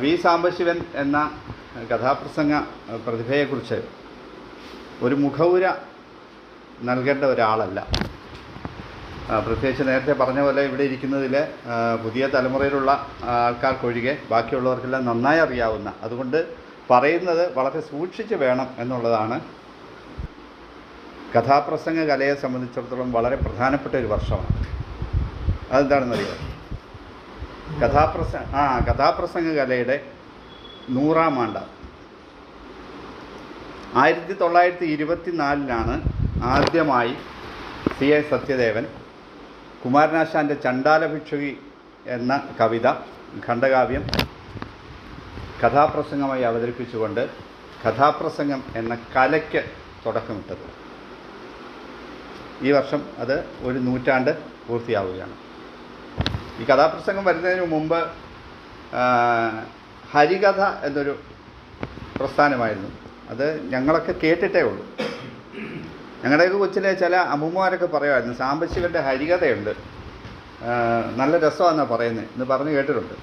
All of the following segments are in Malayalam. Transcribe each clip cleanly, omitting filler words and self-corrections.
വി സാംബശിവൻ എന്ന കഥാപ്രസംഗ പ്രതിഭയെക്കുറിച്ച് ഒരു മുഖവുര നൽകേണ്ട ഒരാളല്ല. പ്രത്യേകിച്ച് നേരത്തെ പറഞ്ഞ പോലെ ഇവിടെ ഇരിക്കുന്നതിൽ പുതിയ തലമുറയിലുള്ള ആൾക്കാർക്കൊഴികെ ബാക്കിയുള്ളവർക്കെല്ലാം നന്നായി അറിയാവുന്ന, അതുകൊണ്ട് പറയുന്നത് വളരെ സൂക്ഷിച്ച് വേണം എന്നുള്ളതാണ്. കഥാപ്രസംഗ കലയെ സംബന്ധിച്ചിടത്തോളം വളരെ പ്രധാനപ്പെട്ട ഒരു വർഷമാണ്. അതെന്താണെന്നറിയാം, കഥാപ്രസംഗ കലയുടെ 100-ാം ആണ്ടാണ്. 1924 ആദ്യമായി C.A. സത്യദേവൻ കുമാരനാശാൻ്റെ ചണ്ടാലഭിക്ഷുകി എന്ന കവിത ഖണ്ഡകാവ്യം കഥാപ്രസംഗമായി അവതരിപ്പിച്ചുകൊണ്ട് കഥാപ്രസംഗം എന്ന കലയ്ക്ക് തുടക്കമിട്ടത്. ഈ വർഷം അത് ഒരു നൂറ്റാണ്ട് പൂർത്തിയാവുകയാണ്. ഈ കഥാപ്രസംഗം വരുന്നതിന് മുമ്പ് ഹരികഥ എന്നൊരു പ്രസ്ഥാനമായിരുന്നു. അത് ഞങ്ങളൊക്കെ കേട്ടിട്ടേ ഉള്ളൂ. ഞങ്ങളുടെയൊക്കെ കൊച്ചിലെ ചില അമ്മൂമ്മമാരൊക്കെ പറയുമായിരുന്നു, സാംബശിവൻ്റെ ഹരികഥയുണ്ട്, നല്ല രസമാണെന്നാണ് പറയുന്നത് എന്ന് പറഞ്ഞ് കേട്ടിട്ടുണ്ട്.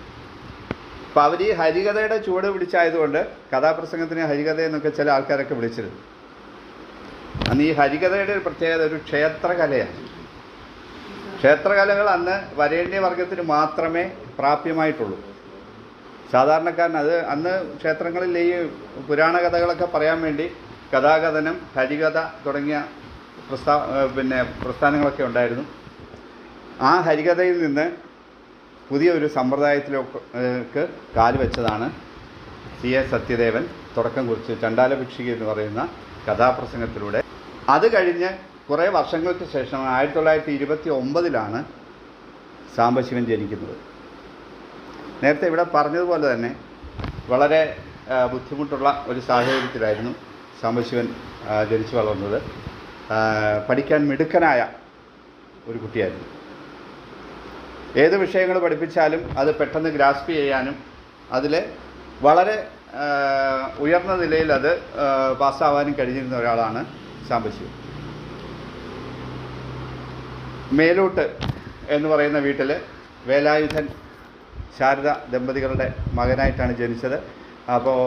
അപ്പോൾ അവർ ഈ ഹരികഥയുടെ ചുവട് പിടിച്ചായതുകൊണ്ട് കഥാപ്രസംഗത്തിന് ഹരികഥ എന്നൊക്കെ ചില ആൾക്കാരൊക്കെ വിളിച്ചിരുന്നു. അന്ന് ഈ ഹരികഥയുടെ ഒരു പ്രത്യേകത ഒരു ക്ഷേത്രകലയാണ്. ക്ഷേത്രകലകൾ അന്ന് വരേണ്യ വർഗത്തിന് മാത്രമേ പ്രാപ്യമായിട്ടുള്ളൂ. സാധാരണക്കാരൻ അന്ന് ക്ഷേത്രങ്ങളിൽ ഈ പുരാണ കഥകളൊക്കെ പറയാൻ വേണ്ടി കഥാകഥനം, ഹരികഥ തുടങ്ങിയ പ്രസ്ഥാനങ്ങളൊക്കെ ഉണ്ടായിരുന്നു. ആ ഹരികഥയിൽ നിന്ന് പുതിയൊരു സമ്പ്രദായത്തിലേക്ക് കാലുവെച്ചതാണ് C.A. സത്യദേവൻ തുടക്കം കുറിച്ച് ചണ്ടാലഭിക്ഷുകി എന്ന് പറയുന്ന കഥാപ്രസംഗത്തിലൂടെ. അത് കഴിഞ്ഞ് കുറേ വർഷങ്ങൾക്ക് ശേഷം 1929 സാംബശിവൻ ജനിക്കുന്നത്. നേരത്തെ ഇവിടെ പറഞ്ഞതുപോലെ തന്നെ വളരെ ബുദ്ധിമുട്ടുള്ള ഒരു സാഹചര്യത്തിലായിരുന്നു സാംബശിവൻ ജനിച്ചു വളർന്നത്. പഠിക്കാൻ മിടുക്കനായ ഒരു കുട്ടിയായിരുന്നു. ഏത് വിഷയങ്ങൾ പഠിപ്പിച്ചാലും അത് പെട്ടെന്ന് ഗ്രാസ്പ് ചെയ്യാനും അതിൽ വളരെ ഉയർന്ന നിലയിൽ അത് പാസ്സാവാനും കഴിഞ്ഞിരുന്ന ഒരാളാണ് സാംബശിവൻ. മേലോട്ട് എന്ന് പറയുന്ന വീട്ടിൽ വേലായുധൻ ശാരദ ദമ്പതികളുടെ മകനായിട്ടാണ് ജനിച്ചത്. അപ്പോൾ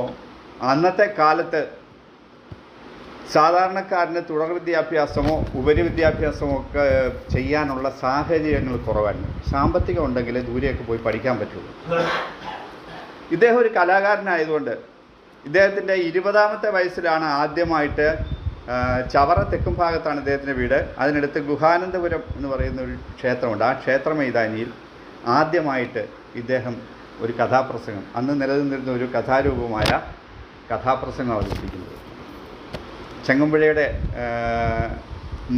അന്നത്തെ കാലത്ത് സാധാരണക്കാരന് തുടർ വിദ്യാഭ്യാസമോ ഉപരിവിദ്യാഭ്യാസമോ ഒക്കെ ചെയ്യാനുള്ള സാഹചര്യങ്ങൾ കുറവായിരുന്നു. സാമ്പത്തികം ഉണ്ടെങ്കിൽ ദൂരെയൊക്കെ പോയി പഠിക്കാൻ പറ്റുള്ളൂ. ഇദ്ദേഹം ഒരു കലാകാരനായതുകൊണ്ട് ഇദ്ദേഹത്തിൻ്റെ 20-ാമത്തെ വയസ്സിലാണ് ആദ്യമായിട്ട് ചവറ തെക്കും ഭാഗത്താണ് ഇദ്ദേഹത്തിൻ്റെ വീട്. അതിനടുത്ത് ഗുഹാനന്ദപുരം എന്ന് പറയുന്ന ഒരു ക്ഷേത്രമുണ്ട്. ആ ക്ഷേത്ര മൈതാനിയിൽ ആദ്യമായിട്ട് ഇദ്ദേഹം ഒരു കഥാപ്രസംഗം, അന്ന് നിലനിന്നിരുന്ന ഒരു കഥാരൂപമായ കഥാപ്രസംഗം അവതരിപ്പിക്കുന്നത്. ചെങ്ങമ്പുഴയുടെ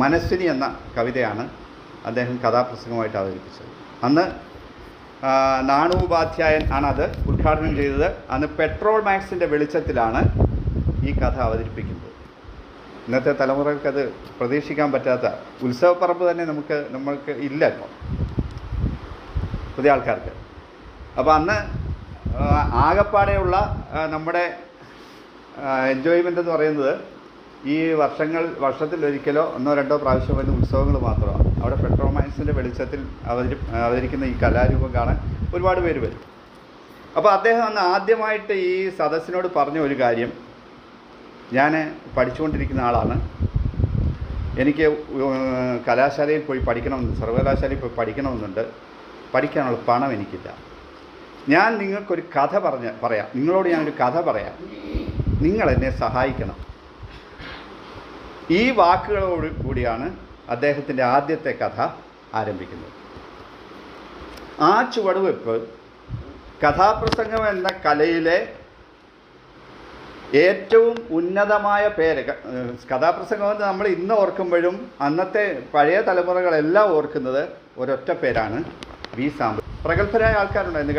മനസ്സിനി എന്ന കവിതയാണ് അദ്ദേഹം കഥാപ്രസംഗമായിട്ട് അവതരിപ്പിച്ചത്. അന്ന് നാണുപാധ്യായൻ അത് ഉദ്ഘാടനം ചെയ്തത്. അന്ന് പെട്രോൾ മാക്സിൻ്റെ വെളിച്ചത്തിലാണ് ഈ കഥ അവതരിപ്പിക്കുന്നത്. ഇന്നത്തെ തലമുറകൾക്കത് പ്രതീക്ഷിക്കാൻ പറ്റാത്ത ഉത്സവപ്പറമ്പ് തന്നെ നമ്മൾക്ക് ഇല്ല ഇപ്പോൾ പുതിയ ആൾക്കാർക്ക്. അപ്പോൾ അന്ന് ആകപ്പാടെയുള്ള നമ്മുടെ എൻജോയ്മെൻ്റ് എന്ന് പറയുന്നത് ഈ വർഷത്തിലൊരിക്കലോ 1-2 പ്രാവശ്യം വരുന്ന ഉത്സവങ്ങൾ മാത്രമാണ്. അവിടെ പെട്രോൾ മാക്സിൻ്റെ വെളിച്ചത്തിൽ അവതരിക്കുന്ന ഈ കലാരൂപം കാണാൻ ഒരുപാട് പേര് വരും. അപ്പോൾ അദ്ദേഹം അന്ന് ആദ്യമായിട്ട് ഈ സദസ്സിനോട് പറഞ്ഞ ഒരു കാര്യം, ഞാൻ പഠിച്ചുകൊണ്ടിരിക്കുന്ന ആളാണ്, എനിക്ക് കലാശാലയിൽ പോയി പഠിക്കണമെന്ന്, സർവകലാശാലയിൽ പോയി പഠിക്കണമെന്നുണ്ട്, പഠിക്കാനുള്ള പണം എനിക്കില്ല, ഞാൻ നിങ്ങൾക്കൊരു കഥ പറയാം, നിങ്ങളോട് ഞാനൊരു കഥ പറയാം, നിങ്ങളെന്നെ സഹായിക്കണം. ഈ വാക്കുകളോട് കൂടിയാണ് അദ്ദേഹത്തിൻ്റെ ആദ്യത്തെ കഥ ആരംഭിക്കുന്നത്. ആ ചുവടുവെപ്പ് കഥാപ്രസംഗം എന്ന കലയിലെ ഏറ്റവും ഉന്നതമായ പേര്. കഥാപ്രസംഗമെന്ന് നമ്മൾ ഇന്ന് ഓർക്കുമ്പോഴും അന്നത്തെ പഴയ തലമുറകളെല്ലാം ഓർക്കുന്നത് ഒരൊറ്റ പേരാണ്, വി സാംബശിവൻ. പ്രഗത്ഭരായ ആൾക്കാരുണ്ടായിരുന്നു.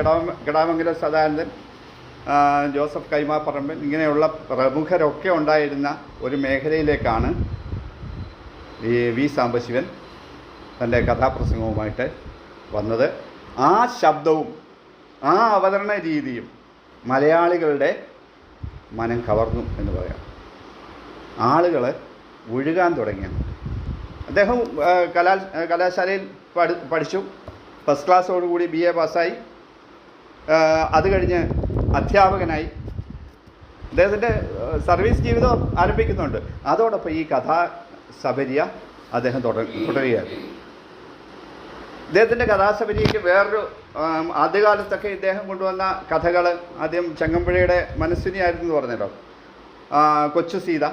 കടാമംഗലം സദാനന്ദൻ, ജോസഫ് കൈമാപ്പറമ്പൻ, ഇങ്ങനെയുള്ള പ്രമുഖരൊക്കെ ഉണ്ടായിരുന്ന ഒരു മേഖലയിലേക്കാണ് ഈ വി സാംബശിവൻ തൻ്റെ കഥാപ്രസംഗവുമായിട്ട് വന്നത്. ആ ശബ്ദവും ആ അവതരണ രീതിയും മലയാളികളുടെ മനം കവർന്നു എന്ന് പറയാം. ആളുകൾ ഒഴുകാൻ തുടങ്ങിയാണ്. അദ്ദേഹം കലാശാലയിൽ പഠിച്ചു. ഫസ്റ്റ് ക്ലാസ്സോടുകൂടി BA പാസ്സായി. അത് കഴിഞ്ഞ് അധ്യാപകനായി അദ്ദേഹത്തിൻ്റെ സർവീസ് ജീവിതം ആരംഭിക്കുന്നുണ്ട്. അതോടൊപ്പം ഈ കഥാസബരിയ അദ്ദേഹം തുടരുകയാണ്. ഇദ്ദേഹത്തിൻ്റെ കഥാസബരിക്ക് വേറൊരു ആദ്യകാലത്തൊക്കെ ഇദ്ദേഹം കൊണ്ടുവന്ന കഥകൾ, ആദ്യം ചങ്ങമ്പുഴയുടെ മനസ്സിനെയായിരുന്നു എന്ന് പറഞ്ഞല്ലോ, കൊച്ചു സീത,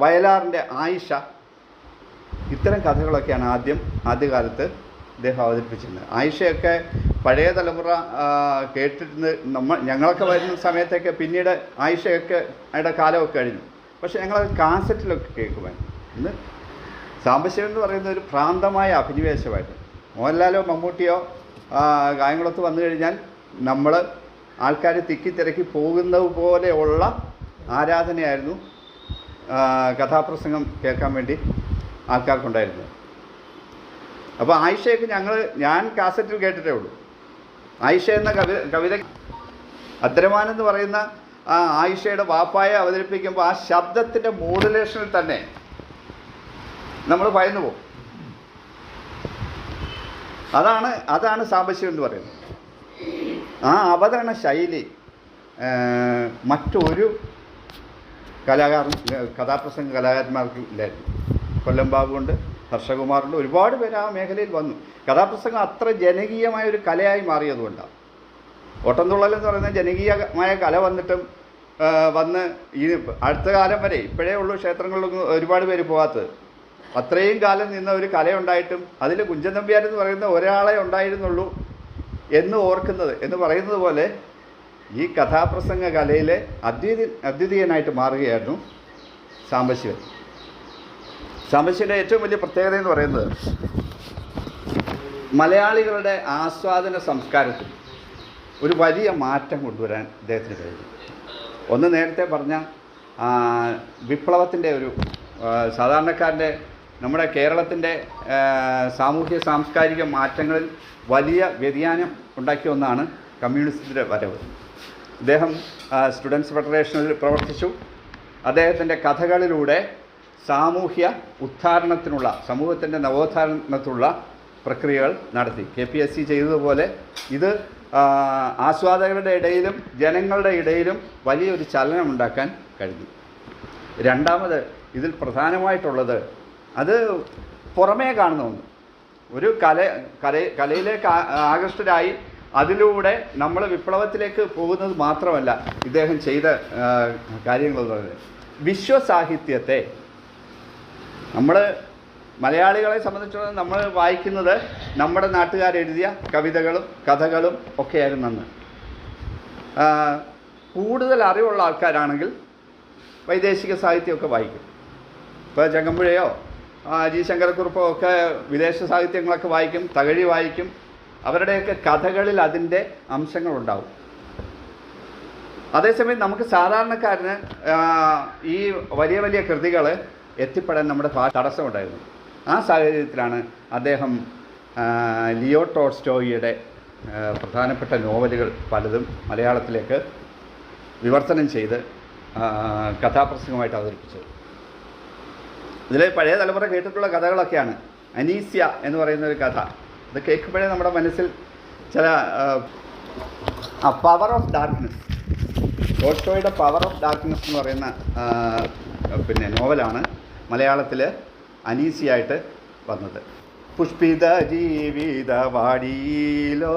വയലാറിൻ്റെ ആയിഷ, ഇത്തരം കഥകളൊക്കെയാണ് ആദ്യകാലത്ത് ഇദ്ദേഹം അവതരിപ്പിച്ചിരുന്നത്. ആയിഷയൊക്കെ പഴയ തലമുറ കേട്ടിരുന്ന് ഞങ്ങളൊക്കെ വരുന്ന സമയത്തൊക്കെ പിന്നീട് ആയിഷയൊക്കെ അതിൻ്റെ കാലമൊക്കെ കഴിഞ്ഞു. പക്ഷേ ഞങ്ങളത് കാസറ്റിലൊക്കെ കേൾക്കുമായിരുന്നു. ഇന്ന് സാംബശിവൻ എന്ന് പറയുന്ന ഒരു ഭ്രാന്തമായ അഭിനിവേശമായിരുന്നു. മോഹൻലാലോ മമ്മൂട്ടിയോ കായംകുളത്ത് വന്നു കഴിഞ്ഞാൽ നമ്മൾ ആൾക്കാർ തിക്കിത്തിരക്കി പോകുന്നത് പോലെയുള്ള ആരാധനയായിരുന്നു കഥാപ്രസംഗം കേൾക്കാൻ വേണ്ടി ആൾക്കാർക്കുണ്ടായിരുന്നത്. അപ്പോൾ ആയിഷയൊക്കെ ഞാൻ കാസറ്റിൽ കേട്ടിട്ടേ ഉള്ളൂ. ആയിഷ എന്ന കവിത അദ്രമാൻ എന്ന് പറയുന്ന ആ ആയിഷയുടെ വാപ്പായെ അവതരിപ്പിക്കുമ്പോൾ ആ ശബ്ദത്തിൻ്റെ മോഡുലേഷനിൽ തന്നെ നമ്മൾ ഭയന്നു പോകും. അതാണ് സാംബശിവൻ എന്ന് പറയുന്നത്. ആ അവതരണ ശൈലി മറ്റൊരു കഥാപ്രസംഗ കലാകാരന്മാർക്കും ഇല്ലായിരുന്നു. കൊല്ലം ബാബുണ്ട്, ഹർഷകുമാറുണ്ട്, ഒരുപാട് പേര് ആ മേഖലയിൽ വന്നു. കഥാപ്രസംഗം അത്ര ജനകീയമായൊരു കലയായി മാറിയതുകൊണ്ടാണ്. ഓട്ടംതുള്ളൽ എന്ന് പറയുന്ന ജനകീയമായ കല വന്നിട്ടും ഈ അടുത്ത കാലം വരെ ഇപ്പോഴേ ഉള്ളൂ ക്ഷേത്രങ്ങളിലൊന്നും ഒരുപാട് പേര് പോകാത്തത്. അത്രയും കാലം നിന്ന ഒരു കലയുണ്ടായിട്ടും അതിൽ കുഞ്ചൻ നമ്പ്യാർ എന്ന് പറയുന്ന ഒരാളെ ഉണ്ടായിരുന്നുള്ളൂ എന്ന് പറയുന്നത് പോലെ ഈ കഥാപ്രസംഗ കലയിലെ അദ്വിതീയനായിട്ട് മാറുകയായിരുന്നു സാംബശിവൻ. സാംബശിവൻ്റെ ഏറ്റവും വലിയ പ്രത്യേകത എന്ന് പറയുന്നത് മലയാളികളുടെ ആസ്വാദന സംസ്കാരത്തിൽ ഒരു വലിയ മാറ്റം കൊണ്ടുവരാൻ അദ്ദേഹത്തിന് കഴിഞ്ഞു. ഒന്ന് നേരത്തെ പറഞ്ഞ വിപ്ലവത്തിൻ്റെ ഒരു സാധാരണക്കാരൻ്റെ നമ്മുടെ കേരളത്തിൻ്റെ സാമൂഹ്യ സാംസ്കാരിക മാറ്റങ്ങളിൽ വലിയ വ്യതിയാനം ഉണ്ടാക്കിയ ഒന്നാണ് കമ്മ്യൂണിസത്തിൻ്റെ വരവ്. അദ്ദേഹം സ്റ്റുഡൻസ് ഫെഡറേഷനിൽ പ്രവർത്തിച്ചു. അദ്ദേഹത്തിൻ്റെ കഥകളിലൂടെ സാമൂഹ്യ ഉത്ഥാരണത്തിനുള്ള, സമൂഹത്തിൻ്റെ നവോത്ഥാരണത്തിനുള്ള പ്രക്രിയകൾ നടത്തി. KPSC ചെയ്തതുപോലെ ഇത് ആസ്വാദകരുടെ ഇടയിലും ജനങ്ങളുടെ ഇടയിലും വലിയൊരു ചലനമുണ്ടാക്കാൻ കഴിഞ്ഞു. രണ്ടാമത് ഇതിൽ പ്രധാനമായിട്ടുള്ളത് അത് പുറമേ കാണുന്ന ഒന്ന്. ഒരു കലയിലേക്ക് ആകൃഷ്ടരായി അതിലൂടെ നമ്മൾ വിപ്ലവത്തിലേക്ക് പോകുന്നത് മാത്രമല്ല ഇദ്ദേഹം ചെയ്ത കാര്യങ്ങളെന്ന് പറയുന്നത് വിശ്വസാഹിത്യത്തെ നമ്മൾ മലയാളികളെ സംബന്ധിച്ചിടത്തോളം നമ്മൾ വായിക്കുന്നത് നമ്മുടെ നാട്ടുകാരെഴുതിയ കവിതകളും കഥകളും ഒക്കെയായിരുന്നു അന്ന്. കൂടുതൽ അറിവുള്ള ആൾക്കാരാണെങ്കിൽ വൈദേശിക സാഹിത്യമൊക്കെ വായിക്കും. ഇപ്പോൾ ചങ്ങമ്പുഴയോ ജി ശങ്കരക്കുറുപ്പോ ഒക്കെ വിദേശ സാഹിത്യങ്ങളൊക്കെ വായിക്കും, തകഴി വായിക്കും. അവരുടെയൊക്കെ കഥകളിൽ അതിൻ്റെ അംശങ്ങളുണ്ടാവും. അതേസമയം നമുക്ക് സാധാരണക്കാരന് ഈ വലിയ വലിയ കൃതികൾ എത്തിപ്പെടാൻ നമ്മുടെ തടസ്സമുണ്ടായിരുന്നു. ആ സാഹചര്യത്തിലാണ് അദ്ദേഹം ലിയോ ടോൾസ്റ്റോയിയുടെ പ്രധാനപ്പെട്ട നോവലുകൾ പലതും മലയാളത്തിലേക്ക് വിവർത്തനം ചെയ്ത് കഥാപ്രസംഗമായിട്ട് അവതരിപ്പിച്ചത്. ഇതിൽ പഴയ തലമുറ കേട്ടിട്ടുള്ള കഥകളൊക്കെയാണ്. അനീസ്യ എന്ന് പറയുന്ന ഒരു കഥ. ഇത് കേൾക്കുമ്പോഴേ നമ്മുടെ മനസ്സിൽ ചില പവർ ഓഫ് ഡാർക്ക്നെസ്, ടോൾസ്റ്റോയുടെ പവർ ഓഫ് ഡാർക്ക്നെസ് എന്ന് പറയുന്ന നോവലാണ് മലയാളത്തിൽ അനീസിയായിട്ട് വന്നത്. പുഷ്പിത ജീവിത വാടിയിലോരപ്സര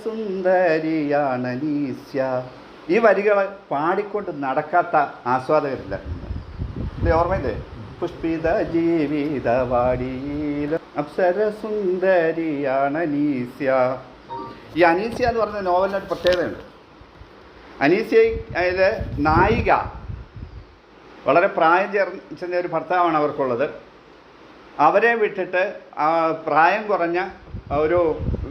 സുന്ദരിയാണ് അനീസ്യ. ഈ വരികൾ പാടിക്കൊണ്ട് നടക്കാത്ത ആസ്വാദകരില്ല. ഇത് ഓർമ്മയില്ലേ? പുഷ്പിത ജീവിത വാടിയിലോ അപ്സര സുന്ദരിയാണ് അനീസ്യ. ഈ അനീസ്യ എന്ന് പറഞ്ഞ നോവലിനൊരു പ്രത്യേകതയുണ്ട്. അനീസ്യയിലെ നായിക വളരെ പ്രായം ചെന്ന ഒരു ഭർത്താവാണ് അവർക്കുള്ളത്. അവരെ വിട്ടിട്ട് പ്രായം കുറഞ്ഞ ഒരു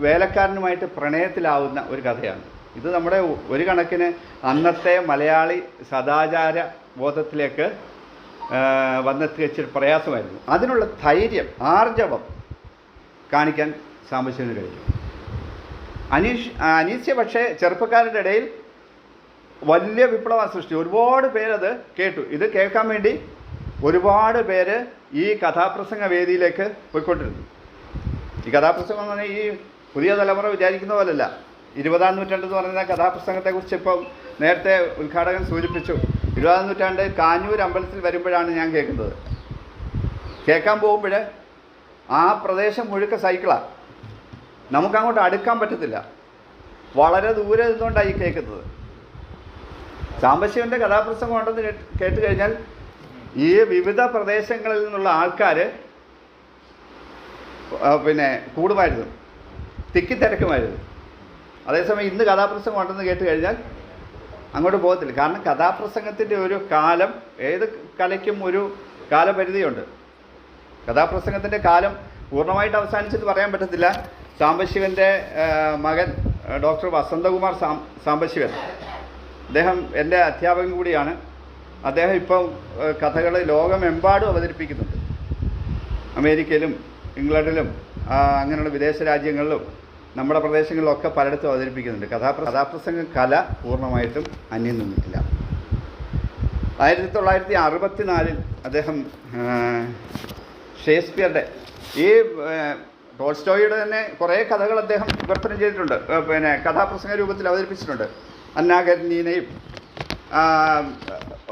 വേലക്കാരനുമായിട്ട് പ്രണയത്തിലാവുന്ന ഒരു കഥയാണ്. ഇത് നമ്മുടെ ഒരു കണക്കിന് അന്നത്തെ മലയാളി സദാചാര ബോധത്തിലേക്ക് വന്നെത്തിച്ചിട്ട് പ്രയാസമായിരുന്നു. അതിനുള്ള ധൈര്യം, ആർജവം കാണിക്കാൻ സാംബശിവന് കഴിഞ്ഞു. അനീസ്യ പക്ഷേ ചെറുപ്പക്കാരുടെ ഇടയിൽ വലിയ വിപ്ലവം സൃഷ്ടി. ഒരുപാട് പേരത് കേട്ടു. ഇത് കേൾക്കാൻ വേണ്ടി ഒരുപാട് പേര് ഈ കഥാപ്രസംഗ വേദിയിലേക്ക് പോയിക്കൊണ്ടിരുന്നു. ഈ കഥാപ്രസംഗം എന്ന് പറഞ്ഞാൽ ഈ പുതിയ തലമുറ വിചാരിക്കുന്ന പോലല്ല. 20-ാം നൂറ്റാണ്ടെന്ന് പറയുന്ന കഥാപ്രസംഗത്തെക്കുറിച്ച് ഇപ്പം നേരത്തെ ഉദ്ഘാടകൻ സൂചിപ്പിച്ചു. 20-ാം നൂറ്റാണ്ട് കാഞ്ഞൂർ അമ്പലത്തിൽ വരുമ്പോഴാണ് ഞാൻ കേൾക്കുന്നത്. കേൾക്കാൻ പോകുമ്പോൾ ആ പ്രദേശം മുഴുക്ക സൈക്കിളാണ്. നമുക്കങ്ങോട്ട് അടുക്കാൻ പറ്റത്തില്ല. വളരെ ദൂരെ നിന്നുകൊണ്ടാണ് ഈ കേൾക്കുന്നത്. സാംബശിവൻ്റെ കഥാപ്രസംഗം ഉണ്ടെന്ന് കേട്ട് കഴിഞ്ഞാൽ ഈ വിവിധ പ്രദേശങ്ങളിൽ നിന്നുള്ള ആൾക്കാർ പിന്നെ കൂടുമായിരുന്നു, തിക്കിത്തിരക്കുമായിരുന്നു. അതേസമയം ഇന്ന് കഥാപ്രസംഗം ഉണ്ടെന്ന് കേട്ട് കഴിഞ്ഞാൽ അങ്ങോട്ട് പോകത്തില്ല. കാരണം കഥാപ്രസംഗത്തിൻ്റെ ഒരു കാലം, ഏത് കലയ്ക്കും ഒരു കാലപരിധിയുണ്ട്. കഥാപ്രസംഗത്തിൻ്റെ കാലം പൂർണ്ണമായിട്ട് അവസാനിച്ചെന്ന് പറയാൻ പറ്റത്തില്ല. സാംബശിവൻ്റെ മകൻ ഡോക്ടർ വസന്തകുമാർ സാംബശിവൻ, അദ്ദേഹം എൻ്റെ അധ്യാപകൻ കൂടിയാണ്. അദ്ദേഹം ഇപ്പം കഥകൾ ലോകമെമ്പാടും അവതരിപ്പിക്കുന്നുണ്ട്. അമേരിക്കയിലും ഇംഗ്ലണ്ടിലും അങ്ങനെയുള്ള വിദേശ രാജ്യങ്ങളിലും നമ്മുടെ പ്രദേശങ്ങളിലൊക്കെ പലയിടത്തും അവതരിപ്പിക്കുന്നുണ്ട്. കഥാപ്രസംഗ കല പൂർണ്ണമായിട്ടും അന്യം നിന്നിട്ടില്ല. 1964 അദ്ദേഹം ഷേക്സ്പിയറുടെ ഈ ടോൾസ്റ്റോയിയുടെ തന്നെ കുറേ കഥകൾ അദ്ദേഹം വിവർത്തനം ചെയ്തിട്ടുണ്ട്, പിന്നെ കഥാപ്രസംഗ രൂപത്തിൽ അവതരിപ്പിച്ചിട്ടുണ്ട്. അന്നാ കരീനയും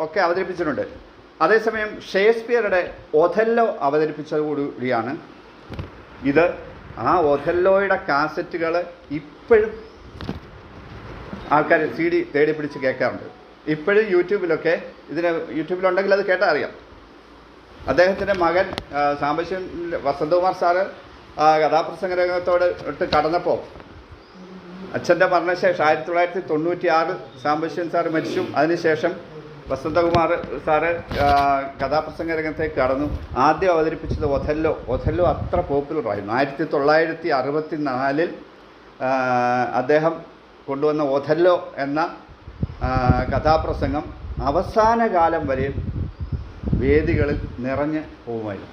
ഒക്കെ അവതരിപ്പിച്ചിട്ടുണ്ട്. അതേസമയം ഷേക്സ്പിയറുടെ ഒഥല്ലോ അവതരിപ്പിച്ചതോടുകൂടിയാണ് ഇത്. ആ ഒഥല്ലോയുടെ കാസറ്റുകൾ ഇപ്പോഴും ആൾക്കാർ CD തേടി പിടിച്ച് കേൾക്കാറുണ്ട്. ഇപ്പോഴും യൂട്യൂബിലുണ്ടെങ്കിൽ അത് കേട്ടാൽ അറിയാം. അദ്ദേഹത്തിൻ്റെ മകൻ സാംബശിവൻ വസന്തകുമാർ സാറ് കഥാപ്രസംഗ രംഗത്തോട് ഇട്ട് കടന്നപ്പോൾ അച്ഛൻ്റെ മരണശേഷം 1996 സാംബശിവൻ സാറ് മരിച്ചു. അതിനുശേഷം വസന്തകുമാർ സാറ് കഥാപ്രസംഗ രംഗത്തേക്ക് കടന്നു. ആദ്യം അവതരിപ്പിച്ചത് ഒഥല്ലോ അത്ര പോപ്പുലറായിരുന്നു. 1964 അദ്ദേഹം കൊണ്ടുവന്ന ഒഥല്ലോ എന്ന കഥാപ്രസംഗം അവസാന കാലം വരെ വേദികളിൽ നിറഞ്ഞ് പോകുമായിരുന്നു.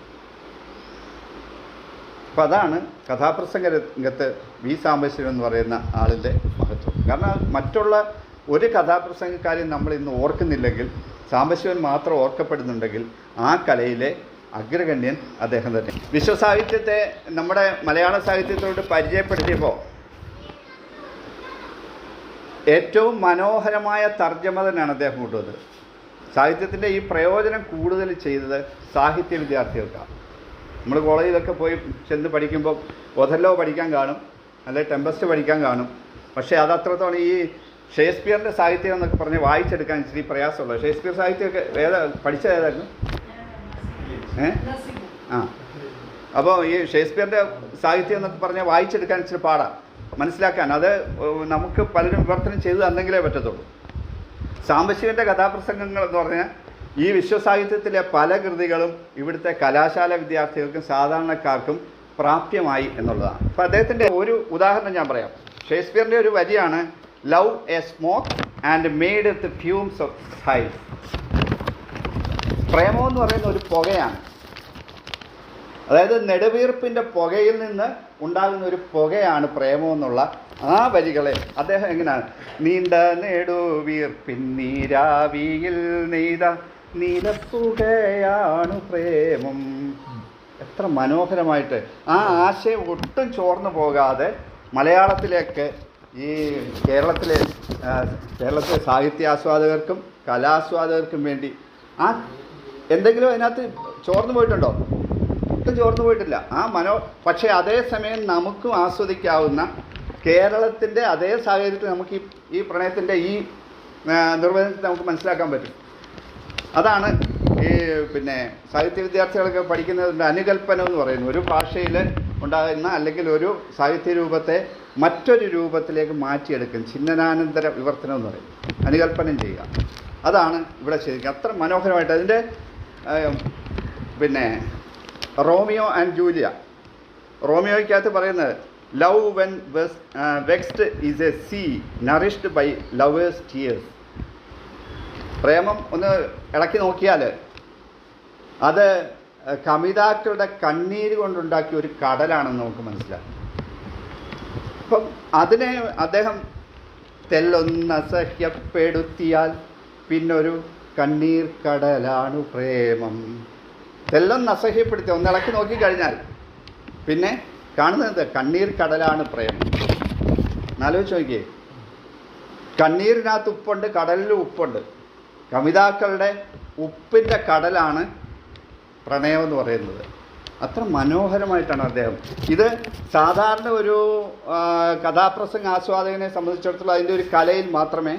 അപ്പം അതാണ് കഥാപ്രസംഗ രംഗത്ത് വി സാംബശിവൻ എന്ന് പറയുന്ന ആളിൻ്റെ മഹത്വം. കാരണം മറ്റുള്ള ഒരു കഥാപ്രസംഗക്കാരെയും നമ്മൾ ഇന്ന് ഓർക്കുന്നില്ലെങ്കിൽ, സാംബശിവൻ മാത്രം ഓർക്കപ്പെടുന്നുണ്ടെങ്കിൽ ആ കലയിലെ അഗ്രഗണ്യൻ അദ്ദേഹം തന്നെ. വിശ്വസാഹിത്യത്തെ നമ്മുടെ മലയാള സാഹിത്യത്തോട് പരിചയപ്പെടുത്തിയപ്പോൾ ഏറ്റവും മനോഹരമായ തർജ്ജമ തന്നെയാണ് അദ്ദേഹം കൊണ്ടുവന്നത്. സാഹിത്യത്തിൻ്റെ ഈ പ്രയോജനം കൂടുതൽ ചെയ്തത് സാഹിത്യ വിദ്യാർത്ഥികൾക്കാണ്. നമ്മൾ കോളേജിലൊക്കെ പോയി ചെന്ന് പഠിക്കുമ്പോൾ ഒഥല്ലോ പഠിക്കാൻ കാണും, അല്ലെങ്കിൽ ടെമ്പസ്റ്റ് പഠിക്കാൻ കാണും. പക്ഷേ അതത്രത്തോളം ഈ ഷേക്സ്പിയറിൻ്റെ സാഹിത്യം എന്നൊക്കെ പറഞ്ഞ് വായിച്ചെടുക്കാൻ ഇച്ചിരി പ്രയാസമുള്ളത്. ഷേക്സ്പിയർ സാഹിത്യമൊക്കെ പഠിച്ചത് ഏതായിരുന്നു? അപ്പോൾ ഈ ഷേക്സ്പിയറിൻ്റെ സാഹിത്യം എന്നൊക്കെ പറഞ്ഞാൽ വായിച്ചെടുക്കാൻ ഇച്ചിരി പാടാണ്, മനസ്സിലാക്കാൻ. അത് നമുക്ക് പലരും വിവർത്തനം ചെയ്ത് തന്നെങ്കിലേ പറ്റത്തുള്ളൂ. സാംബശിവൻ്റെ കഥാപ്രസംഗങ്ങൾ എന്ന് പറഞ്ഞാൽ ഈ വിശ്വസാഹിത്യത്തിലെ പല കൃതികളും ഇവിടുത്തെ കലാശാല വിദ്യാർത്ഥികൾക്കും സാധാരണക്കാർക്കും പ്രാപ്യമായി എന്നുള്ളതാണ്. അപ്പോൾ അദ്ദേഹത്തിൻ്റെ ഒരു ഉദാഹരണം ഞാൻ പറയാം. ഷേക്സ്പിയറിൻ്റെ ഒരു വരിയാണ്, love a smoke and made with fumes of sighs. പ്രേമം എന്ന് പറയുന്ന ഒരു പുകയാണ്. അതായത് നെടുവീർപ്പിൻ്റെ പുകയിൽ നിന്ന് ഉണ്ടാകുന്ന ഒരു പുകയാണ് പ്രേമം എന്നുള്ള ആ വരികളെ അദ്ദേഹം എങ്ങനെയാണ്, നീണ്ട നെടുവീർപ്പിൻ നീരാവിയിൽ നെയ്ത നീലപ്പുകയാണു പ്രേമം. എത്ര മനോഹരമായിട്ട് ആ ആശയം ഒട്ടും ചോർന്നു പോകാതെ മലയാളത്തിലേക്ക് ഈ കേരളത്തിലെ സാഹിത്യാസ്വാദകർക്കും കലാസ്വാദകർക്കും വേണ്ടി ആ എന്തെങ്കിലും അതിനകത്ത് ചോർന്നു പോയിട്ടുണ്ടോ? ഒട്ടും ചോർന്നു പോയിട്ടില്ല. പക്ഷേ അതേസമയം നമുക്കും ആസ്വദിക്കാവുന്ന കേരളത്തിൻ്റെ അതേ സാഹചര്യത്തിൽ നമുക്ക് ഈ പ്രണയത്തിൻ്റെ ഈ നിർവചനത്തിൽ നമുക്ക് മനസ്സിലാക്കാൻ പറ്റും. അതാണ് ഈ പിന്നെ സാഹിത്യ വിദ്യാർത്ഥികളൊക്കെ പഠിക്കുന്നതിൻ്റെ അനുകൽപ്പനം എന്ന് പറയുന്നത്. ഒരു ഭാഷയിൽ ഉണ്ടാകുന്ന അല്ലെങ്കിൽ ഒരു സാഹിത്യ രൂപത്തെ മറ്റൊരു രൂപത്തിലേക്ക് മാറ്റിയെടുക്കും. ചിഹ്നനാനന്തര വിവർത്തനം എന്ന് പറയും, അനുകൽപ്പനം ചെയ്യുക. അതാണ് ഇവിടെ ശരിക്കും അത്ര മനോഹരമായിട്ട്. അതിൻ്റെ പിന്നെ റോമിയോ ആൻഡ് ജൂലിയ, റോമിയോയ്ക്കകത്ത് പറയുന്നത്, love when vexed is a sea nourished by lovers tears. പ്രേമം ഒന്ന് ഇളക്കി നോക്കിയാൽ അത് കവിതാക്കളുടെ കണ്ണീര് കൊണ്ടുണ്ടാക്കിയ ഒരു കടലാണെന്ന് നമുക്ക് മനസ്സിലാക്കും. അപ്പം അതിനെ അദ്ദേഹം തെല്ലൊന്നസഹ്യപ്പെടുത്തിയാൽ പിന്നൊരു കണ്ണീർ കടലാണു പ്രേമം. തെല്ലൊന്ന് അസഹ്യപ്പെടുത്തി ഒന്നിളക്കി നോക്കിക്കഴിഞ്ഞാൽ പിന്നെ കാണുന്നത് കണ്ണീർ കടലാണ് പ്രേമം. എന്നാലോചിച്ച് നോക്കിയേ, കണ്ണീരിനകത്ത് ഉപ്പുണ്ട്, കടലിൽ ഉപ്പുണ്ട്. കവിതാക്കളുടെ ഉപ്പിൻ്റെ കടലാണ് പ്രണയം എന്ന് പറയുന്നത്. അത്ര മനോഹരമായിട്ടാണ് അദ്ദേഹം ഇത്. സാധാരണ ഒരു കഥാപ്രസംഗ ആസ്വാദകനെ സംബന്ധിച്ചിടത്തോളം അതിൻ്റെ ഒരു കലയിൽ മാത്രമേ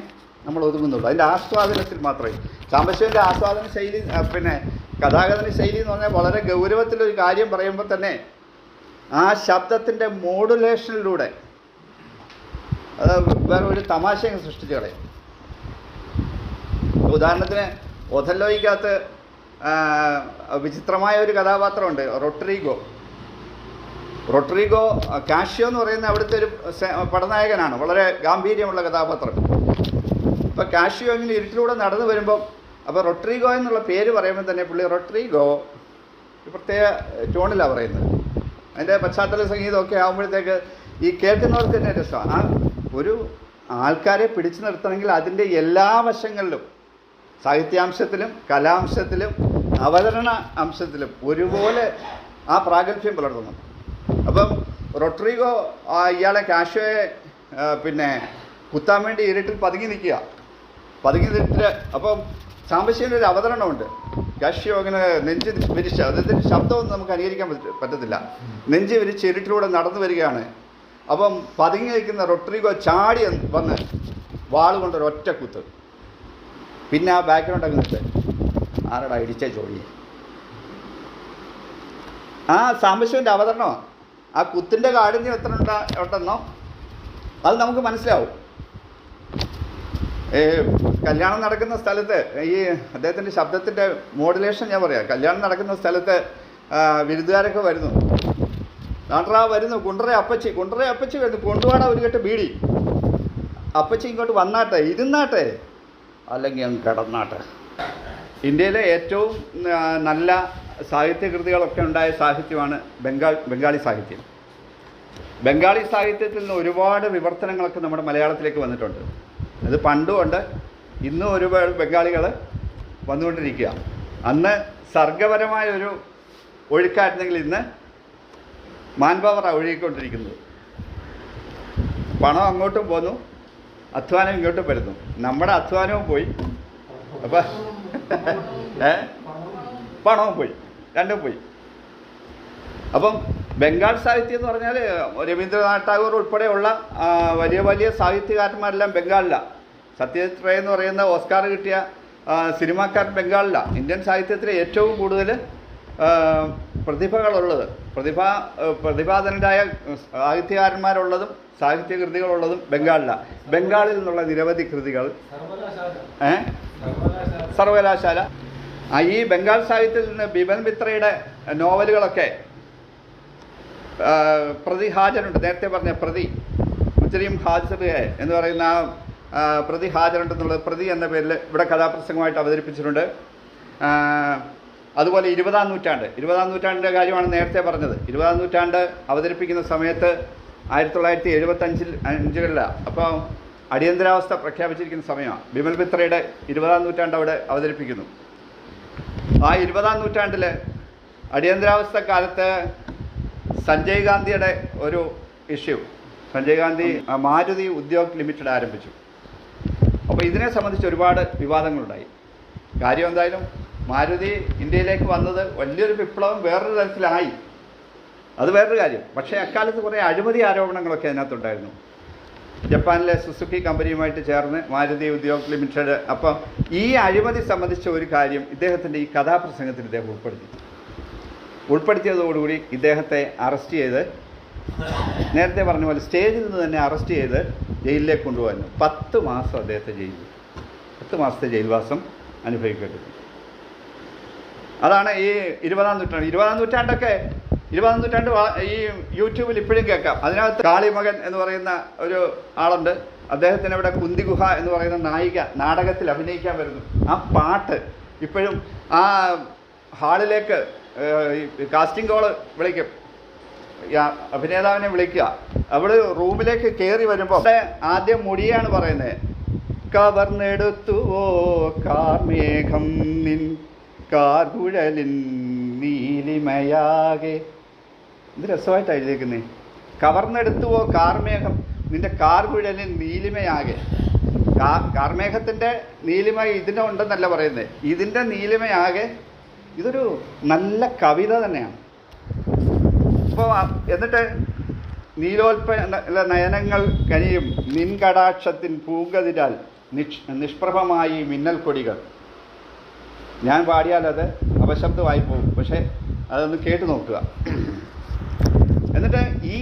നമ്മൾ ഒതുങ്ങുന്നുള്ളൂ, അതിൻ്റെ ആസ്വാദനത്തിൽ മാത്രമേ. സാംബശിവൻ്റെ ആസ്വാദന ശൈലി, പിന്നെ കഥാകഥന ശൈലി എന്ന് പറഞ്ഞാൽ വളരെ ഗൗരവത്തിലൊരു കാര്യം പറയുമ്പോൾ തന്നെ ആ ശബ്ദത്തിൻ്റെ മോഡുലേഷനിലൂടെ അത് വേറെ ഒരു തമാശയും സൃഷ്ടിച്ചു കളയും. ഉദാഹരണത്തിന് ഒഥല്ലോയ്ക്കകത്ത് വിചിത്രമായ ഒരു കഥാപാത്രമുണ്ട്, റൊട്രിഗോ. കാഷ്യോ എന്ന് പറയുന്ന അവിടുത്തെ ഒരു പടനായകനാണ്, വളരെ ഗാംഭീര്യമുള്ള കഥാപാത്രം. അപ്പോൾ കാഷ്യോ ഇങ്ങനെ ഇരുട്ടിലൂടെ നടന്നു വരുമ്പം, അപ്പോൾ റൊട്രിഗോ എന്നുള്ള പേര് പറയുമ്പോൾ തന്നെ പുള്ളി റൊട്രിഗോ പ്രത്യേക ടോണിലാണ് പറയുന്നത്. അതിൻ്റെ പശ്ചാത്തല സംഗീതമൊക്കെ ആകുമ്പോഴത്തേക്ക് ഈ കേൾക്കുന്നവർക്ക് തന്നെ രസമാണ്. ആ ഒരു ആൾക്കാരെ പിടിച്ചു നിർത്തണമെങ്കിൽ അതിൻ്റെ എല്ലാ വശങ്ങളിലും, സാഹിത്യാംശത്തിലും കലാംശത്തിലും അവതരണ അംശത്തിലും ഒരുപോലെ ആ പ്രാഗൽഭ്യം പുലർത്തുന്നു. അപ്പം റൊട്രിഗോ ഇയാളെ കാഷ്യോയെ പിന്നെ കുത്താൻ വേണ്ടി ഇരുട്ടിൽ പതുങ്ങി നിന്നിട്ട് അപ്പം സാംബശിവൻ്റെ ഒരു അവതരണമുണ്ട്. കാഷ്യോ അങ്ങനെ നെഞ്ച് വിരിച്ച്, അദ്ദേഹത്തിൻ്റെ ശബ്ദമൊന്നും നമുക്ക് അനുകരിക്കാൻ പറ്റത്തില്ല, നെഞ്ച് വിരിച്ച് ഇരുട്ടിലൂടെ നടന്നു വരികയാണ്. അപ്പം പതുങ്ങി നിൽക്കുന്ന റൊട്രിഗോ ചാടി വന്ന് വാളുകൊണ്ടൊരു ഒറ്റ കുത്ത്. പിന്നെ ആ ബാക്ക്ഗ്രൗണ്ട് അങ്ങ് ആരടാ ഇടിച്ച ചോടി. ആ സാംബശിവൻ്റെ അവതരണമാണ്. ആ കുത്തിൻ്റെ കാഠിന്യം എത്ര ഉണ്ടെന്നോ അത് നമുക്ക് മനസ്സിലാവും. കല്യാണം നടക്കുന്ന സ്ഥലത്ത് ഈ അദ്ദേഹത്തിൻ്റെ ശബ്ദത്തിൻ്റെ മോഡുലേഷൻ ഞാൻ പറയാം. കല്യാണം നടക്കുന്ന സ്ഥലത്ത് വിരുന്നുകാരൊക്കെ വരുന്നു, നാട്ടറാ വരുന്നു, കുണ്ടറ അപ്പച്ചി വരുന്നു, കൊണ്ടുപോടാ ഒരു കെട്ട് ബീഡി, അപ്പച്ചി ഇങ്ങോട്ട് വന്നാട്ടെ, ഇരുന്നാട്ടെ, അല്ലെങ്കിൽ അങ്ങ് കിടന്നാട്ടെ. ഇന്ത്യയിലെ ഏറ്റവും നല്ല സാഹിത്യകൃതികളൊക്കെ ഉണ്ടായ സാഹിത്യമാണ് ബംഗാളി സാഹിത്യം. ബംഗാളി സാഹിത്യത്തിൽ നിന്ന് ഒരുപാട് വിവർത്തനങ്ങളൊക്കെ നമ്മുടെ മലയാളത്തിലേക്ക് വന്നിട്ടുണ്ട്. അത് പണ്ടുമുണ്ട്, ഇന്നും ഒരുപാട് ബംഗാളികൾ വന്നുകൊണ്ടിരിക്കുക. അന്ന് സർഗപരമായ ഒരു ഒഴുക്കായിരുന്നെങ്കിൽ ഇന്ന് മാൻപവറാണ് ഒഴുകിക്കൊണ്ടിരിക്കുന്നത്. പണം അങ്ങോട്ടും പോന്നു, അധ്വാനം ഇങ്ങോട്ടും വരുന്നു. നമ്മുടെ അധ്വാനവും പോയി, അപ്പം പണവും പോയി, രണ്ടും പോയി. അപ്പം ബംഗാൾ സാഹിത്യം എന്ന് പറഞ്ഞാൽ രവീന്ദ്രനാഥ് ടാഗോർ ഉൾപ്പെടെയുള്ള വലിയ വലിയ സാഹിത്യകാരന്മാരെല്ലാം ബംഗാളിലാണ്. സത്യജിത് റേ എന്ന് പറയുന്ന ഓസ്കാർ കിട്ടിയ സിനിമാക്കാരൻ ബംഗാളിലാണ്. ഇന്ത്യൻ സാഹിത്യത്തിലെ ഏറ്റവും കൂടുതൽ പ്രതിഭകളുള്ളത്, പ്രതിഭാധനരായ സാഹിത്യകാരന്മാരുള്ളതും സാഹിത്യകൃതികളുള്ളതും ബംഗാളിലാണ്. ബംഗാളിൽ നിന്നുള്ള നിരവധി കൃതികൾ സർവകലാശാല. ഈ ബംഗാൾ സാഹിത്യത്തിൽ നിന്ന് ബിമൽ മിത്രയുടെ നോവലുകളൊക്കെ പ്രതി ഹാജരുണ്ട്. നേരത്തെ പറഞ്ഞ പ്രതി മുജരിം ഹാജർ എന്ന് പറയുന്ന പ്രതി ഹാജരുണ്ടെന്നുള്ളത് പ്രതി എന്ന പേരിൽ ഇവിടെ കഥാപ്രസംഗമായിട്ട് അവതരിപ്പിച്ചിട്ടുണ്ട്. അതുപോലെ 20-ാം നൂറ്റാണ്ടിൻ്റെ കാര്യമാണ് നേരത്തെ പറഞ്ഞത്. 20-ാം നൂറ്റാണ്ട് അവതരിപ്പിക്കുന്ന സമയത്ത് 1975-കളിലാണ്. അപ്പോൾ അടിയന്തരാവസ്ഥ പ്രഖ്യാപിച്ചിരിക്കുന്ന സമയമാണ്. ബിമൽ മിത്രയുടെ 20-ാം നൂറ്റാണ്ട് അവിടെ അവതരിപ്പിക്കുന്നു. ആ 20-ാം നൂറ്റാണ്ടിൽ അടിയന്തരാവസ്ഥ കാലത്ത് സഞ്ജയ് ഗാന്ധിയുടെ ഒരു ഇഷ്യൂ, സഞ്ജയ് ഗാന്ധി മാരുതി ഉദ്യോഗ് ലിമിറ്റഡ് ആരംഭിച്ചു. അപ്പോൾ ഇതിനെ സംബന്ധിച്ച് ഒരുപാട് വിവാദങ്ങളുണ്ടായി. കാര്യം എന്തായാലും മാരുതി ഇന്ത്യയിലേക്ക് വന്നത് വലിയൊരു വിപ്ലവം വേറൊരു തരത്തിലായി, അത് വേറൊരു കാര്യം. പക്ഷേ അക്കാലത്ത് കുറേ അഴിമതി ആരോപണങ്ങളൊക്കെ അതിനകത്തുണ്ടായിരുന്നു. ജപ്പാനിലെ സുസുക്കി കമ്പനിയുമായിട്ട് ചേർന്ന് മാരുതി ഉദ്യോഗ് ലിമിറ്റഡ്. അപ്പം ഈ അഴിമതി സംബന്ധിച്ച ഒരു കാര്യം ഇദ്ദേഹത്തിൻ്റെ ഈ കഥാപ്രസംഗത്തിൽ ഇദ്ദേഹം ഉൾപ്പെടുത്തിയതോടുകൂടി ഇദ്ദേഹത്തെ അറസ്റ്റ് ചെയ്ത്, നേരത്തെ പറഞ്ഞ പോലെ സ്റ്റേജിൽ നിന്ന് തന്നെ അറസ്റ്റ് ചെയ്ത് ജയിലിലേക്ക് കൊണ്ടുപോകാൻ 10 മാസം അദ്ദേഹത്തെ 10 മാസത്തെ ജയിൽവാസം അനുഭവിക്കേണ്ടത്. അതാണ് ഈ 20-ാം നൂറ്റാണ്ട്. 20-ാം നൂറ്റാണ്ട് ഈ യൂട്യൂബിൽ ഇപ്പോഴും കേൾക്കാം. അതിനകത്ത് കാളിമകൻ എന്ന് പറയുന്ന ഒരു ആളുണ്ട്. അദ്ദേഹത്തിന് ഇവിടെ കുന്തി ഗുഹ എന്ന് പറയുന്ന നായിക നാടകത്തിൽ അഭിനയിക്കാൻ വരുന്നു. ആ പാട്ട് ഇപ്പോഴും ആ ഹാളിലേക്ക് കാസ്റ്റിംഗ് കോള് വിളിക്കും, അഭിനേതാവിനെ വിളിക്കുക. അവിടെ റൂമിലേക്ക് കയറി വരുമ്പോൾ ആദ്യം മുടിയാണ് പറയുന്നത്. കവർന്നെടുത്തുവോ കാർമേഘം നിൻ കാർകുഴലിൻ നീലിമയാകെ എന്ത് രസമായിട്ടാണ് എഴുതിയേക്കുന്നേ. കവർന്നെടുത്തുവോ കാർമേഘം നിന്റെ കാർകുഴലിൽ നീലിമയാകെ. കാർമേഘത്തിൻ്റെ നീലിമ ഇതിനുണ്ടെന്നല്ല പറയുന്നത്, ഇതിൻ്റെ നീലിമയാകെ. ഇതൊരു നല്ല കവിത തന്നെയാണ്. അപ്പോൾ എന്നിട്ട് നയനങ്ങൾ കനിയും നിൻ കടാക്ഷത്തിൻ പൂങ്കതിരാൽ നിഷ്പ്രഭമായി മിന്നൽ കൊടികൾ. ഞാൻ പാടിയാലത് അപശബ്ദമായി പോകും, പക്ഷേ അതൊന്ന് കേട്ട് നോക്കുക. എന്നിട്ട് ഈ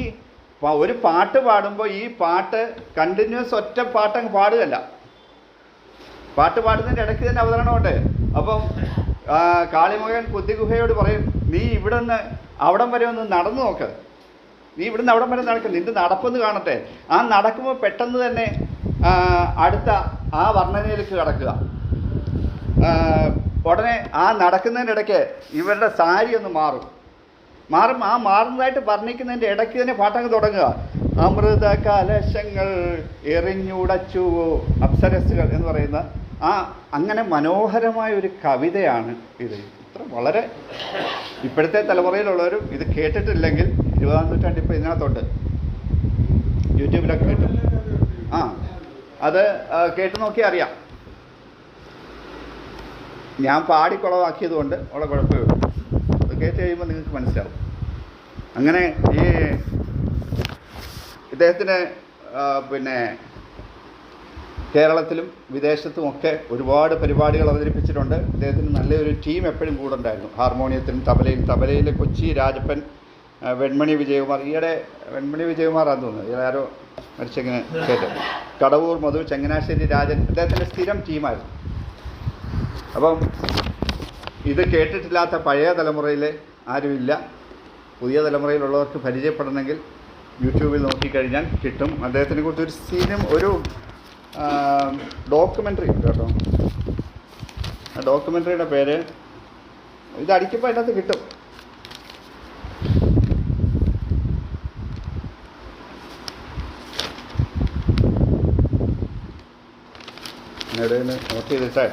ഒരു പാട്ട് പാടുമ്പോൾ ഈ പാട്ട് കണ്ടിന്യൂസ് ഒറ്റ പാട്ടങ്ങ് പാടുകയല്ല, പാട്ട് പാടുന്നതിൻ്റെ ഇടയ്ക്ക് തന്നെ അവതരണമുണ്ട്. അപ്പം കാളിമകൻ കുത്തിഗുഹയോട് പറയും, നീ ഇവിടെ നിന്ന് അവിടം വരെ ഒന്ന് നടന്നു നോക്ക്, നീ ഇവിടുന്ന് അവിടം വരെ നടക്കുക, നിൻ്റെ നടപ്പൊന്ന് കാണട്ടെ. ആ നടക്കുമ്പോൾ പെട്ടെന്ന് തന്നെ അടുത്ത ആ വർണ്ണനയിലേക്ക് കിടക്കുക. ഉടനെ ആ നടക്കുന്നതിൻ്റെ ഇടയ്ക്ക് ഇവരുടെ സാരി ഒന്ന് മാറും. ആ മാറുന്നതായിട്ട് വർണ്ണിക്കുന്നതിൻ്റെ ഇടയ്ക്ക് തന്നെ പാട്ടങ്ങ് തുടങ്ങുക. അമൃത കലശങ്ങൾ എറിഞ്ഞുടച്ചുവോ അപ്സരസ്സുകൾ എന്ന് പറയുന്ന അങ്ങനെ മനോഹരമായ ഒരു കവിതയാണ് ഇത്. ഇത്ര വളരെ ഇപ്പോഴത്തെ തലമുറയിലുള്ളവരും ഇത് കേട്ടിട്ടില്ലെങ്കിൽ 20-ാം നൂറ്റാണ്ട് ഇപ്പോൾ ഇതിനകത്തുണ്ട്, യൂട്യൂബിലൊക്കെ കിട്ടും. അത് കേട്ട് നോക്കിയാൽ അറിയാം. ഞാൻ പാടിക്കുളവാക്കിയത് കൊണ്ട് ഉള്ള കുഴപ്പമേ ഉള്ളൂ. അത് കേട്ട് കഴിയുമ്പോൾ നിങ്ങൾക്ക് മനസ്സിലാവും. അങ്ങനെ ഈ ഇദ്ദേഹത്തിന് പിന്നെ കേരളത്തിലും വിദേശത്തുമൊക്കെ ഒരുപാട് പരിപാടികൾ അവതരിപ്പിച്ചിട്ടുണ്ട്. ഇദ്ദേഹത്തിന് നല്ലൊരു ടീം എപ്പോഴും കൂടെ ഉണ്ടായിരുന്നു. ഹാർമോണിയത്തിനും തബലയിൽ കൊച്ചി രാജപ്പൻ, വെൺമണി വിജയകുമാർ. ഈയിടെ വെൺമണി വിജയകുമാറാന്ന് തോന്നുന്നത്, ആരോ മരിച്ചെങ്ങനെ കേട്ട്. കടവൂർ മധു, ചങ്ങനാശ്ശേരി രാജൻ ഇദ്ദേഹത്തിൻ്റെ സ്ഥിരം ടീമായിരുന്നു. അപ്പം ഇത് കേട്ടിട്ടില്ലാത്ത പഴയ തലമുറയിൽ ആരുമില്ല. പുതിയ തലമുറയിലുള്ളവർക്ക് പരിചയപ്പെടണമെങ്കിൽ യൂട്യൂബിൽ നോക്കിക്കഴിഞ്ഞാൽ കിട്ടും. അദ്ദേഹത്തിനെ കുറിച്ച് ഒരു ഡോക്യുമെൻ്ററി ഉണ്ട് കേട്ടോ. ആ ഡോക്യുമെൻ്ററിയുടെ പേര് ഇത് അടിക്കുമ്പോൾ അതിനകത്ത് കിട്ടും. നോട്ട് ചെയ്തിട്ടേ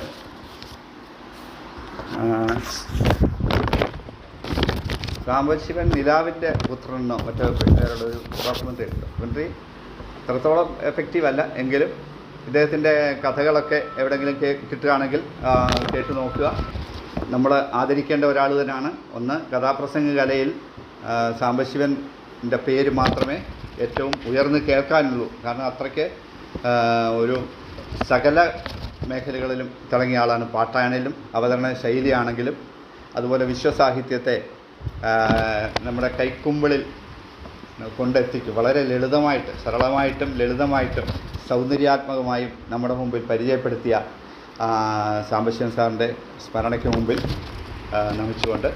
സാംബശിവൻ നിലാവിൻ്റെ പുത്രനെന്നോ മറ്റോ പേരുള്ള ഒരു ഡോക്യുമെൻ്ററി അത്രത്തോളം എഫക്റ്റീവ് അല്ല എങ്കിലും ഇദ്ദേഹത്തിൻ്റെ കഥകളൊക്കെ എവിടെയെങ്കിലും കിട്ടുകയാണെങ്കിൽ കേട്ട് നോക്കുക. നമ്മൾ ആദരിക്കേണ്ട ഒരാൾ തന്നെയാണ്. ഒന്ന്, കഥാപ്രസംഗ കലയിൽ സാംബശിവൻ്റെ പേര് മാത്രമേ ഏറ്റവും ഉയർന്ന് കേൾക്കാനുള്ളൂ. കാരണം അത്രയ്ക്ക് ഒരു സകല മേഖലകളിലും തിളങ്ങിയ ആളാണ്. പാട്ടാണെങ്കിലും അവതരണ ശൈലിയാണെങ്കിലും അതുപോലെ വിശ്വസാഹിത്യത്തെ നമ്മുടെ കൈക്കുമ്പിളിൽ കൊണ്ടെത്തിക്കും. വളരെ ലളിതമായിട്ട്, സരളമായിട്ടും ലളിതമായിട്ടും സൗന്ദര്യാത്മകമായും നമ്മുടെ മുമ്പിൽ പരിചയപ്പെടുത്തിയ സാംബശിവൻ സാറിൻ്റെ സ്മരണയ്ക്ക് മുമ്പിൽ നമിച്ചുകൊണ്ട്